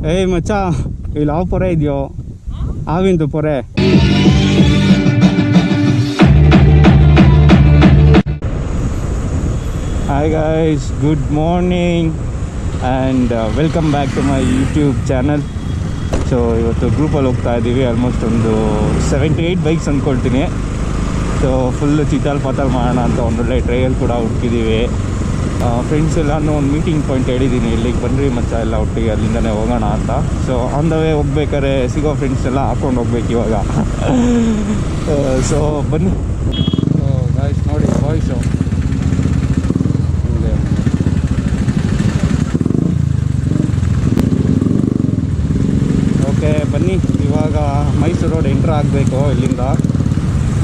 ಏಯ್ ಮಚ್ಚ, ಇಲ್ಲಿ ಯಾವ ಪೊರೆ ಇದೆಯೋ, ಹಾವಿಂದು ಪೊರೆ. Hi guys, good morning and welcome back to my YouTube channel. So ಇವತ್ತು ಗ್ರೂಪಲ್ಲಿ ಹೋಗ್ತಾ ಇದ್ದೀವಿ. ಆಲ್ಮೋಸ್ಟ್ ಒಂದು 78 ಬೈಕ್ಸ್ ಅಂದ್ಕೊಳ್ತೀನಿ. ಸೊ ಫುಲ್ಲು ಚಿತ್ತಾಲ್ ಪಾತಾಲ್ ಮಾಡೋಣ ಅಂತ ಒಂದೊಳ್ಳೆ ಟ್ರೈಲ್ ಕೂಡ ಹುಡುಕಿದ್ದೀವಿ. ಫ್ರೆಂಡ್ಸ್ ಎಲ್ಲನೂ ಒಂದು ಮೀಟಿಂಗ್ ಪಾಯಿಂಟ್ ಹೇಳಿದ್ದೀನಿ, ಇಲ್ಲಿಗೆ ಬನ್ನಿರಿ ಮಚ್ಚ ಎಲ್ಲ ಒಟ್ಟಿಗೆ ಅಲ್ಲಿಂದನೇ ಹೋಗೋಣ ಅಂತ. ಸೊ ಆನ್ ದ ವೇ ಹೋಗ್ಬೇಕಾದ್ರೆ ಸಿಗೋ ಫ್ರೆಂಡ್ಸ್ ಎಲ್ಲ ಹಾಕ್ಕೊಂಡು ಹೋಗ್ಬೇಕು ಇವಾಗ. ಸೊ ಬನ್ನಿ. ಗಾಯ್ಸ್ ನೋಡಿ ವಾಯ್ಸು ಓಕೆ ಬನ್ನಿ. ಇವಾಗ ಮೈಸೂರು ರೋಡ್ ಎಂಟರ್ ಆಗಬೇಕು ಇಲ್ಲಿಂದ.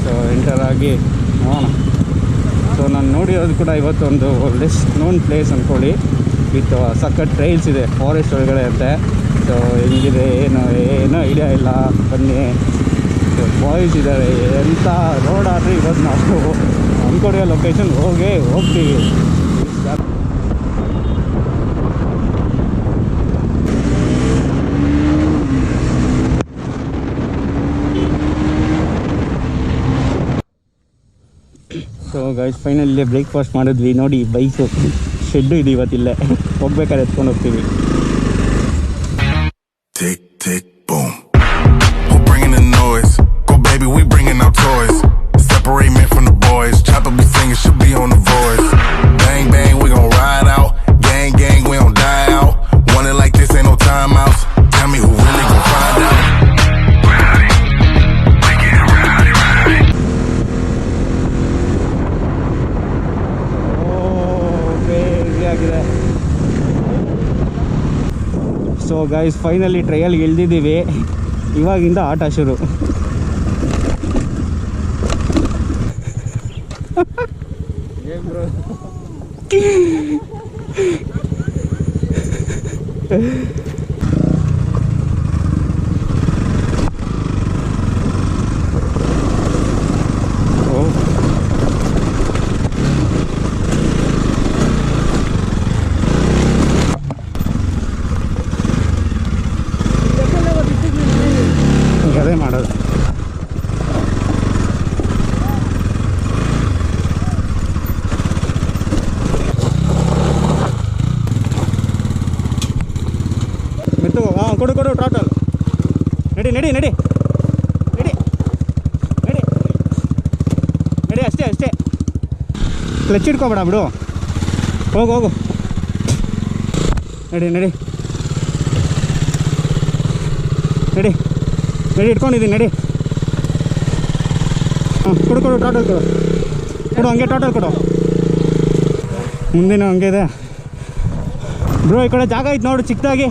ಸೊ ಎಂಟರ್ ಆಗಿ ನೋಡೋಣ. ಸೊ ನಾನು ನೋಡಿರೋದು ಕೂಡ ಇವತ್ತೊಂದು ಲೆಸ್ ನೋನ್ ಪ್ಲೇಸ್ ಅಂದ್ಕೊಳ್ಳಿ, ವಿತ್ ಸಖತ್ ಟ್ರೈಲ್ಸ್ ಇದೆ ಫಾರೆಸ್ಟ್ ಒಳಗಡೆ ಅಂತೆ. ಸೊ ಹೆಂಗಿದೆ ಏನೋ ಐಡಿಯಾ ಇಲ್ಲ. ಬನ್ನಿ, ಬಾಯ್ಸ್ ಇದ್ದಾರೆ. ಎಂಥ ರೋಡ್ ಆದರೆ ಇವತ್ತು ನಾವು ಅಂದ್ಕೊಂಡಿರೋ ಲೊಕೇಶನ್ ಹೋಗ್ತೀವಿ. ಸೊ ಗೈಸ್ ಫೈನಲ್ ಇಲ್ಲೇ ಬ್ರೇಕ್ಫಾಸ್ಟ್ ಮಾಡಿದ್ವಿ. ನೋಡಿ ಬೈಕು ಶೆಡ್ಡು ಇದೆ ಇವತ್ತಿಲ್ಲೇ, ಹೋಗ್ಬೇಕಾದ್ರೆ ಎತ್ಕೊಂಡು ಹೋಗ್ತೀವಿ. Tick tick boom. Who bringing the noise? Go baby, we bringing our toys. Separate men from the boys. Chopper be singing, should be on the voice. Bang bang, we gon' ride out. Gang gang, we don't die out. Want it like this, ain't no timeouts. Tell me who really gon' find out. So guys finally ಟ್ರಯಲ್ಗೆ ಇಳಿದಿದ್ದೀವಿ. ಇವಾಗಿಂದ ಆಟ ಶುರು. ಅದೇ ಮಾಡೋದು. ಮೆತ್ತು ಕೊಡು total. ನಡಿ ನಡಿ ನಡಿ ನಡಿ ನಡಿ ನಡಿ ಅಷ್ಟೇ. ಕ್ಲಚ್ ಇಟ್ಕೊಬೇಡ ಬಿಡು. ಹೋಗು ನಡಿ ನಡಿ ನಡಿ ನಡಿ ಇಟ್ಕೊಂಡಿದ್ದೀನಿ ನಡಿ. ಕೊಡು ಟೋಟಲ್ ಕೊಡು ಹಂಗೆ ಟೋಟಲ್ ಕೊಡು. ಮುಂದಿನ ಹಂಗೆ ಇದೆ ಬ್ರೋ. ಈ ಕಡೆ ಜಾಗ ಐತೆ ನೋಡು ಚಿಕ್ಕದಾಗಿ.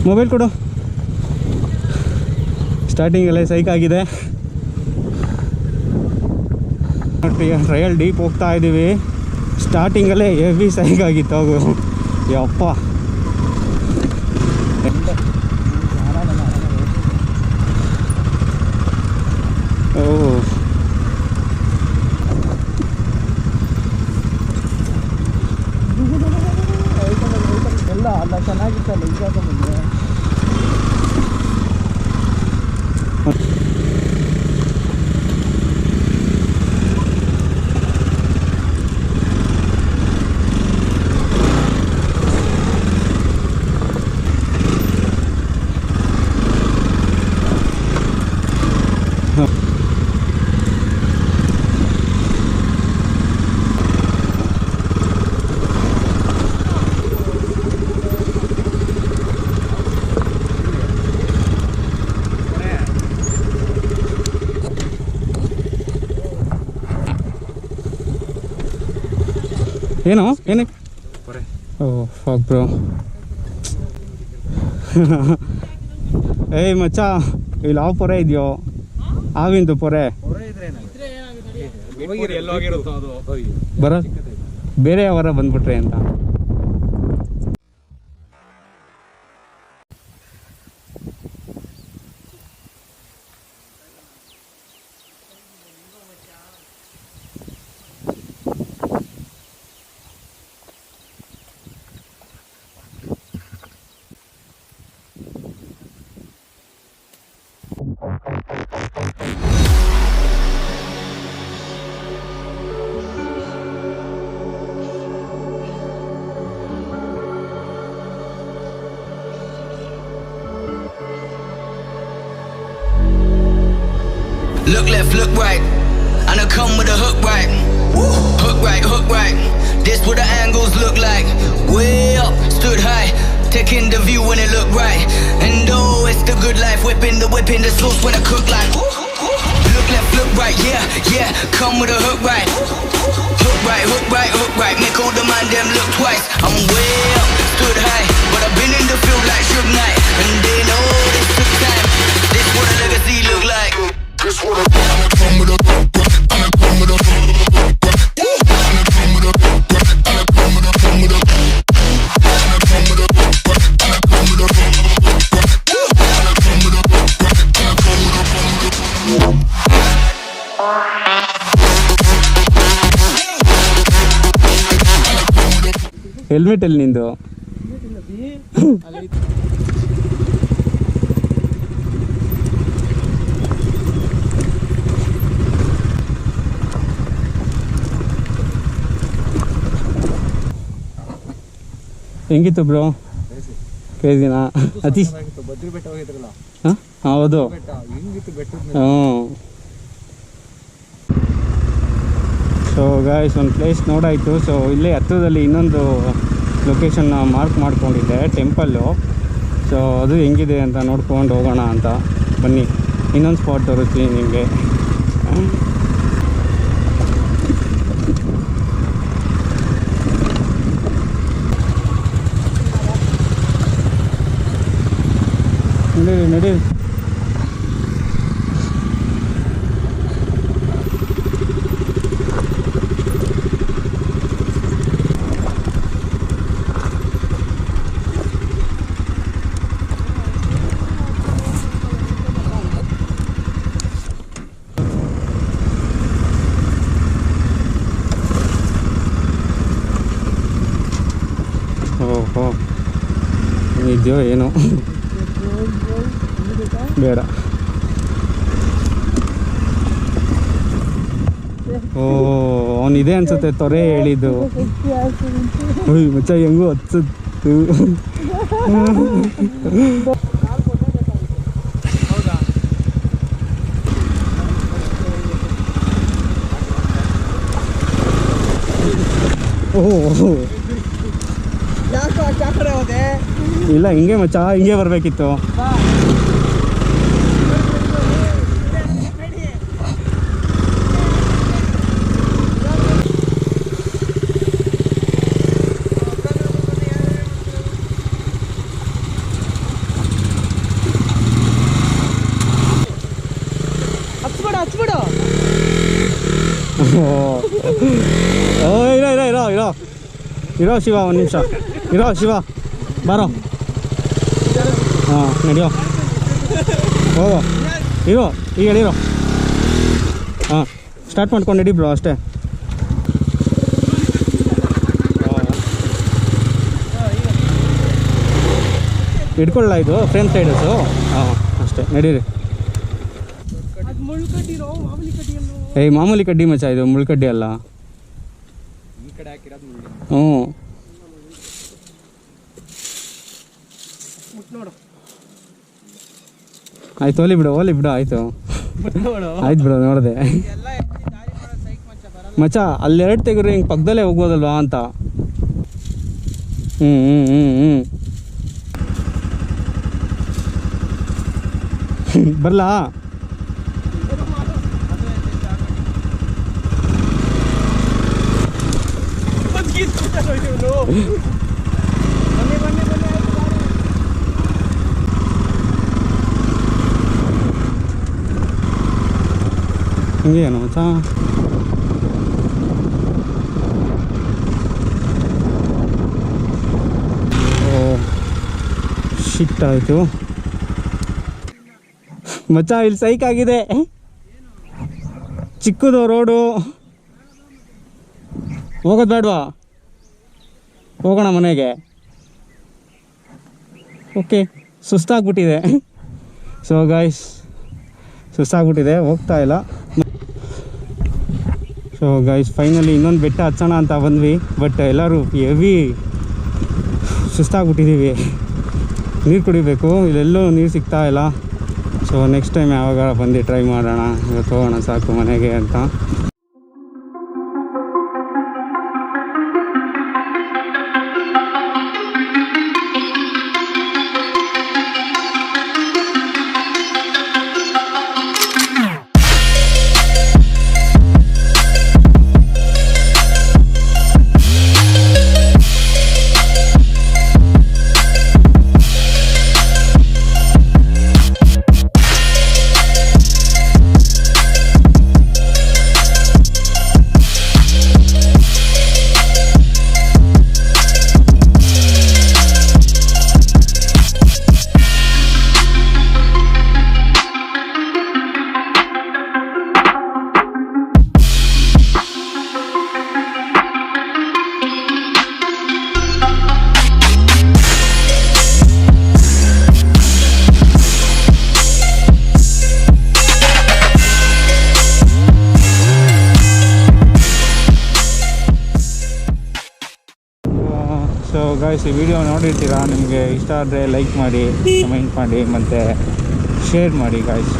ಮೊಬೈಲ್ ಕೊಡು. ಸ್ಟಾರ್ಟಿಂಗಲ್ಲೇ ಸೈಕ್ ಆಗಿದೆ. ಟ್ರಯಲ್ ಡೀಪ್ ಹೋಗ್ತಾ ಇದ್ದೀವಿ. ಸ್ಟಾರ್ಟಿಂಗಲ್ಲೇ ಹೆವಿ ಸೈಕ್ ಆಗಿತ್ತು. ಹೋಗು ಯಪ್ಪ. ಓ ಎಲ್ಲ ಅಲ್ಲ ಚೆನ್ನಾಗಿತ್ತಲ್ಲ ಈಗ ಮುಂದೆ. ಏನು ಓ ಫಾಕ್ ಬ್ರೋ. ಏಯ್ ಮಚ್ಚ, ಇಲ್ಲಿ ಯಾವ ಪೊರೆ ಇದೆಯೋ, ಹಾವಿಂದು ಪೊರೆ. ಬರೋ ಬೇರೆ ಯಾವಾರ ಬಂದ್ಬಿಟ್ರೆ ಅಂತ. look left, look right. And I come with a hook right. Hook right, hook right. This what the angles look like. Way up, stood high. Taking the view when it look right. And oh, it's the good life. Whipping the sauce when I cook like. Look left, look right, yeah, yeah. Come with a hook right. Hook right, hook right, hook right. Make all the man them look twice. I'm way up, stood high. But I've been in the field like Suge Knight. And they know this took time. This what a legacy look like. This what a come with a hook right. And I come with a hook right. And I come with a hook right. And I come with a come with a and I come with a hook right. And I come with a hook right. And I come with a hook right. And I come with a helmet ಎಲ್ಲಿ ನಿಂದು? ಹೆಂಗಿತ್ತು bro? ಕ್ರೇಜಿನಾ? ಅತಿ ಹಾಂ ಹೌದು. ಹ್ಞೂ. So guys ಒಂದು place ನೋಡಾಯಿತು. So ಇಲ್ಲೇ ಹತ್ತಿರದಲ್ಲಿ ಇನ್ನೊಂದು ಲೊಕೇಶನ್ನ ಮಾರ್ಕ್ ಮಾಡ್ಕೊಂಡಿದ್ದೆ, ಟೆಂಪಲ್ಲು. ಸೊ ಅದು ಹೆಂಗಿದೆ ಅಂತ ನೋಡ್ಕೊಂಡು ಹೋಗೋಣ ಅಂತ ಬನ್ನಿ. ಇನ್ನೊಂದು ಸ್ಪಾಟ್ ತೋರಿಸ್ತೀನಿ ನಿಮಗೆ. ನಡೀರಿ ನಡೀರಿ. ಓಹೋ ಇದೆಯೋ ಏನೋ ಬೇಡ. ಓ ಅವನಿದೆ ಅನ್ಸುತ್ತೆ ತೊರೆ ಹೇಳಿದ್ದು. ಓಯ್ ಮಚ್ಚ ಹೆಂಗೂ ಹಚ್ಚತ್ತು. ಓಹೋ ಇಲ್ಲ ಹಿಂಗೆ ಮಚ್ಚ, ಹಿಂಗೆ ಬರಬೇಕಿತ್ತು. ಇರೋ ಇರೋ ಇರೋ ಇರೋ ಇರೋ ಶಿವ, ಒಂದು ನಿಮಿಷ ಇರೋ ಶಿವ, ಬಾರೋ. ಹಾಂ ನಡಿಯೋ, ಹೋಗೋ, ಇರೋ ಈಗ ಹೇಳಿರೋ. ಹಾಂ ಸ್ಟಾರ್ಟ್ ಮಾಡ್ಕೊಂಡು ನಡಿ ಬ್ರೋ, ಅಷ್ಟೇ. ಹಿಡ್ಕೊಳ್ಳ ಇದು ಫ್ರೇಮ್ ಸೈಡಸು. ಹಾಂ ಅಷ್ಟೇ ನಡೀರಿ. ಏಯ್ ಮಾಮೂಲಿ ಕಡ್ಡಿ ಮಚ್ಚ, ಇದು ಮುಳ್ಕಡ್ಡಿ ಅಲ್ಲ. ಹ್ಞೂ ಆಯ್ತು, ಹೋಲಿ ಬಿಡು ಹೋಲಿ ಬಿಡು, ಆಯಿತು ಆಯ್ತು ಬಿಡು, ನೋಡಿದೆ ಮಚ್ಚ. ಅಲ್ಲೆರಡು ತೆಗ್ರಿ ಹಿಂಗೆ ಪಕ್ಕದಲ್ಲೇ ಹೋಗ್ಬೋದಲ್ವಾ ಅಂತ. ಹ್ಞೂ ಹ್ಞೂ ಹ್ಞೂ ಹ್ಞೂ ಬರಲಾ? ಹಿಂಗೇನು ಮಚ್ಚ? ಓ ಶಿಟ್ ಆಯಿತು ಮಚ್ಚ. ಇಲ್ಲಿ ಸೈಕ್ ಆಗಿದೆ, ಚಿಕ್ಕದು ರೋಡು. ಹೋಗೋದು ಬೇಡವಾ? ಹೋಗೋಣ ಮನೆಗೆ. ಓಕೆ, ಸುಸ್ತಾಗ್ಬಿಟ್ಟಿದೆ. ಸೊ ಗಾಯ್ಸ್ ಸುಸ್ತಾಗ್ಬಿಟ್ಟಿದೆ, ಹೋಗ್ತಾ ಇಲ್ಲ. ಸೊ ಗೈಸ್ ಫೈನಲಿ ಇನ್ನೊಂದು ಬೆಟ್ಟ ಹಚ್ಚೋಣ ಅಂತ ಬಂದ್ವಿ. ಬಟ್ ಎಲ್ಲರೂ ಹೆವಿ ಸುಸ್ತಾಗ್ಬಿಟ್ಟಿದ್ದೀವಿ, ನೀರು ಕುಡಿಬೇಕು. ಇಲ್ಲೆಲ್ಲೂ ನೀರು ಸಿಗ್ತಾ ಇಲ್ಲ. ಸೊ ಸೊ ನೆಕ್ಸ್ಟ್ ಟೈಮ್ ಯಾವಾಗ ಬಂದು ಟ್ರೈ ಮಾಡೋಣ, ಇವತ್ತು ಹೋಗೋಣ ಸಾಕು ಮನೆಗೆ ಅಂತ. ಸೊ ಗಾಯ್ಸ್, ಈ ವಿಡಿಯೋ ನೋಡಿರ್ತೀರಾ, ನಿಮಗೆ ಇಷ್ಟ ಆದರೆ ಲೈಕ್ ಮಾಡಿ, ಕಮೆಂಟ್ ಮಾಡಿ ಮತ್ತು ಶೇರ್ ಮಾಡಿ ಗಾಯ್ಸ್.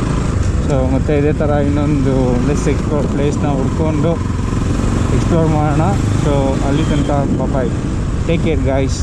ಸೊ ಮತ್ತು ಇದೇ ಥರ ಇನ್ನೊಂದು ಲೆಸ್ ಎಕ್ಸ್ಪ್ಲೋರ್ ಪ್ಲೇಸ್ನ ಹುಡ್ಕೊಂಡು ಎಕ್ಸ್ಪ್ಲೋರ್ ಮಾಡೋಣ. ಸೊ ಅಲ್ಲಿ ತನಕ ಬಾಯ್, ಟೇಕ್ ಕೇರ್ ಗಾಯ್ಸ್.